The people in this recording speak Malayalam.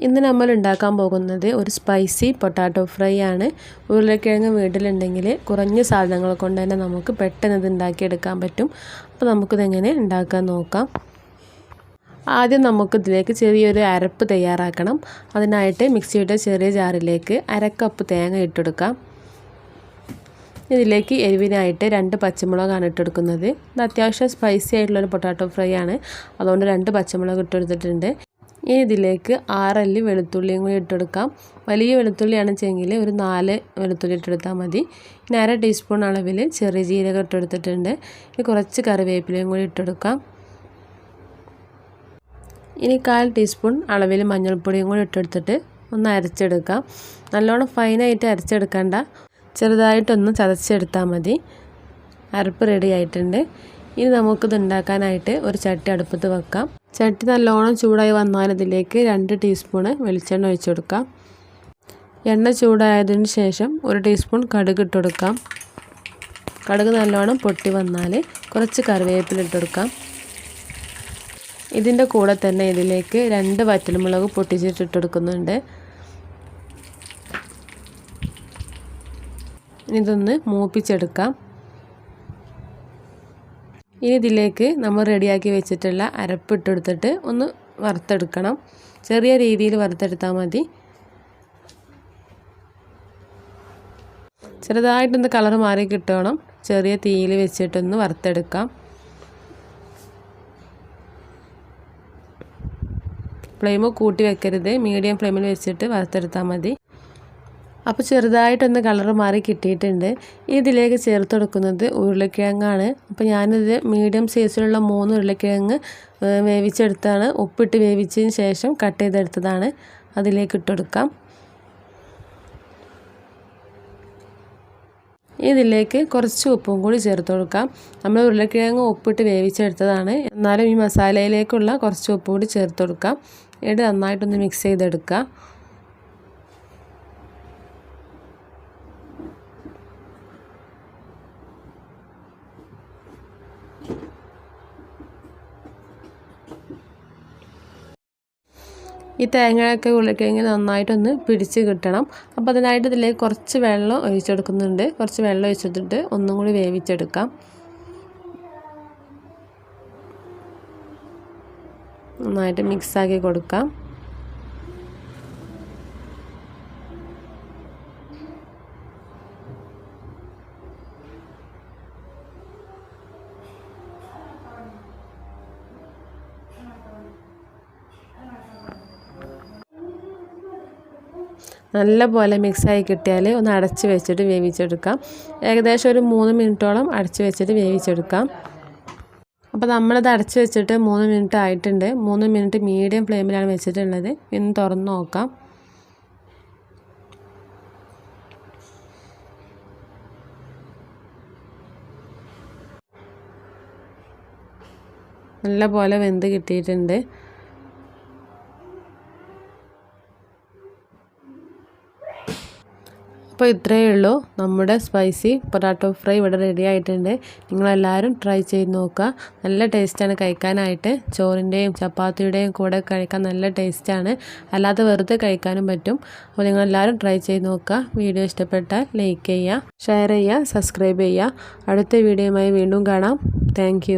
ഇന്ന് നമ്മൾ ഉണ്ടാക്കാൻ പോകുന്നത് ഒരു സ്പൈസി പൊട്ടാറ്റോ ഫ്രൈ ആണ്. ഉരുളക്കിഴങ്ങ് വീട്ടിലുണ്ടെങ്കിൽ കുറഞ്ഞ സാധനങ്ങൾ കൊണ്ട് തന്നെ നമുക്ക് പെട്ടെന്ന് ഇത് ഉണ്ടാക്കിയെടുക്കാൻ പറ്റും. അപ്പോൾ നമുക്കിതെങ്ങനെ ഉണ്ടാക്കാൻ നോക്കാം. ആദ്യം നമുക്കിതിലേക്ക് ചെറിയൊരു അരപ്പ് തയ്യാറാക്കണം. അതിനായിട്ട് മിക്സിയുടെ ചെറിയ ജാറിലേക്ക് 1/2 കപ്പ് തേങ്ങ ഇട്ടെടുക്കാം. ഇതിലേക്ക് എരിവിനായിട്ട് 2 പച്ചമുളകാണ് ഇട്ടെടുക്കുന്നത്. ഇത് അത്യാവശ്യം സ്പൈസി ആയിട്ടുള്ളൊരു പൊട്ടാറ്റോ ഫ്രൈ ആണ്, അതുകൊണ്ട് 2 പച്ചമുളക് ഇട്ടെടുത്തിട്ടുണ്ട്. ഇനി ഇതിലേക്ക് 6 അല്ലി വെളുത്തുള്ളിയും കൂടി ഇട്ടെടുക്കാം. വലിയ വെളുത്തുള്ളിയാണെന്നുവെച്ചെങ്കിൽ ഒരു 4 വെളുത്തുള്ളി ഇട്ടെടുത്താൽ മതി. ഇനി 1/2 ടീസ്പൂൺ അളവിൽ ചെറിയ ജീരകം ഇട്ടെടുത്തിട്ടുണ്ട്. ഇനി കുറച്ച് കറിവേപ്പിലയും കൂടി ഇട്ടെടുക്കാം. ഇനി 1/4 ടീസ്പൂൺ അളവിൽ മഞ്ഞൾപ്പൊടിയും കൂടി ഇട്ടെടുത്തിട്ട് ഒന്ന് അരച്ചെടുക്കാം. നല്ലോണം ഫൈനായിട്ട് അരച്ചെടുക്കണ്ട, ചെറുതായിട്ടൊന്ന് ചതച്ചെടുത്താൽ മതി. അരപ്പ് റെഡി ആയിട്ടുണ്ട്. ഇനി നമുക്കിത് ഉണ്ടാക്കാനായിട്ട് ഒരു ചട്ടി അടുപ്പത്ത് വെക്കാം. ചട്ടി നല്ലോണം ചൂടായി വന്നാൽ ഇതിലേക്ക് 2 ടീസ്പൂൺ വെളിച്ചെണ്ണ ഒഴിച്ചു കൊടുക്കാം. എണ്ണ ചൂടായതിന് ശേഷം 1 ടീസ്പൂൺ കടുക് ഇട്ട് കൊടുക്കാം. കടുക് നല്ലോണം പൊട്ടി വന്നാൽ കുറച്ച് കറിവേപ്പില ഇട്ട് കൊടുക്കാം. ഇതിൻ്റെ കൂടെ തന്നെ ഇതിലേക്ക് 2 വറ്റൽമുളക് പൊട്ടിച്ചിട്ട് കൊടുക്കുന്നുണ്ട്. ഇതൊന്ന് മൂപ്പിച്ചെടുക്കാം. ഇനി ഇതിലേക്ക് നമ്മൾ റെഡിയാക്കി വെച്ചിട്ടുള്ള അരപ്പ് ഇട്ടെടുത്തിട്ട് ഒന്ന് വറുത്തെടുക്കണം. ചെറിയ രീതിയിൽ വറുത്തെടുത്താൽ മതി. ചെറുതായിട്ടൊന്ന് കളർ മാറി കിട്ടണം. ചെറിയ തീയിൽ വെച്ചിട്ടൊന്ന് വറുത്തെടുക്കാം. ഫ്ലെയിം കൂട്ടി വെക്കരുത്, മീഡിയം ഫ്ലെയിമിൽ വെച്ചിട്ട് വറുത്തെടുത്താൽ മതി. അപ്പോൾ ചെറുതായിട്ടൊന്ന് കളർ മാറി കിട്ടിയിട്ടുണ്ട്. ഇതിലേക്ക് ചേർത്ത് കൊടുക്കുന്നത് ഉരുളക്കിഴങ്ങാണ്. അപ്പോൾ ഞാനിത് മീഡിയം സൈസിലുള്ള 3 ഉരുളക്കിഴങ്ങ് വേവിച്ചെടുത്താണ്. ഉപ്പിട്ട് വേവിച്ചതിന് ശേഷം കട്ട് ചെയ്തെടുത്തതാണ്. അതിലേക്ക് ഇട്ടുകൊടുക്കാം. ഇതിലേക്ക് കുറച്ച് ഉപ്പും കൂടി ചേർത്ത് കൊടുക്കാം. നമ്മൾ ഉരുളക്കിഴങ്ങ് ഉപ്പിട്ട് വേവിച്ചെടുത്തതാണ്, എന്നാലും ഈ മസാലയിലേക്കുള്ള കുറച്ച് ഉപ്പ് കൂടി ചേർത്ത് കൊടുക്കാം. എന്നിട്ട് നന്നായിട്ടൊന്ന് മിക്സ് ചെയ്തെടുക്കാം. ഈ തേങ്ങയൊക്കെ ഉരുളക്കിഴങ്ങ് നന്നായിട്ടൊന്ന് പിടിച്ച് കിട്ടണം. അപ്പോൾ അതിനായിട്ട് ഇതിലേക്ക് കുറച്ച് വെള്ളം ഒഴിച്ചെടുക്കുന്നുണ്ട്. കുറച്ച് വെള്ളം ഒഴിച്ചെടുത്തിട്ട് ഒന്നും കൂടി വേവിച്ചെടുക്കാം. നന്നായിട്ട് മിക്സാക്കി കൊടുക്കാം. നല്ലപോലെ മിക്സായി കിട്ടിയാൽ ഒന്ന് അടച്ച് വെച്ചിട്ട് വേവിച്ചെടുക്കാം. ഏകദേശം ഒരു 3 മിനിറ്റോളം അടച്ച് വെച്ചിട്ട് വേവിച്ചെടുക്കാം. അപ്പോൾ നമ്മളത് അടച്ച് വെച്ചിട്ട് 3 മിനിറ്റ് ആയിട്ടുണ്ട്. 3 മിനിറ്റ് മീഡിയം ഫ്ലെയിമിലാണ് വെച്ചിട്ടുള്ളത്. ഇന്ന് തുറന്ന് നോക്കാം. നല്ലപോലെ വെന്ത് കിട്ടിയിട്ടുണ്ട്. അപ്പോൾ ഇത്രയേ ഉള്ളൂ, നമ്മുടെ സ്പൈസി പൊട്ടാറ്റോ ഫ്രൈ ഇവിടെ റെഡി ആയിട്ടുണ്ട്. നിങ്ങളെല്ലാവരും ട്രൈ ചെയ്ത് നോക്കുക. നല്ല ടേസ്റ്റാണ് കഴിക്കാനായിട്ട്. ചോറിൻ്റെയും ചപ്പാത്തിയുടെയും കൂടെ കഴിക്കാൻ നല്ല ടേസ്റ്റാണ്. അല്ലാതെ വെറുതെ കഴിക്കാനും പറ്റും. അപ്പോൾ നിങ്ങളെല്ലാവരും ട്രൈ ചെയ്ത് നോക്കുക. വീഡിയോ ഇഷ്ടപ്പെട്ടാൽ ലൈക്ക് ചെയ്യുക, ഷെയർ ചെയ്യുക, സബ്സ്ക്രൈബ് ചെയ്യുക. അടുത്ത വീഡിയോയുമായി വീണ്ടും കാണാം. താങ്ക്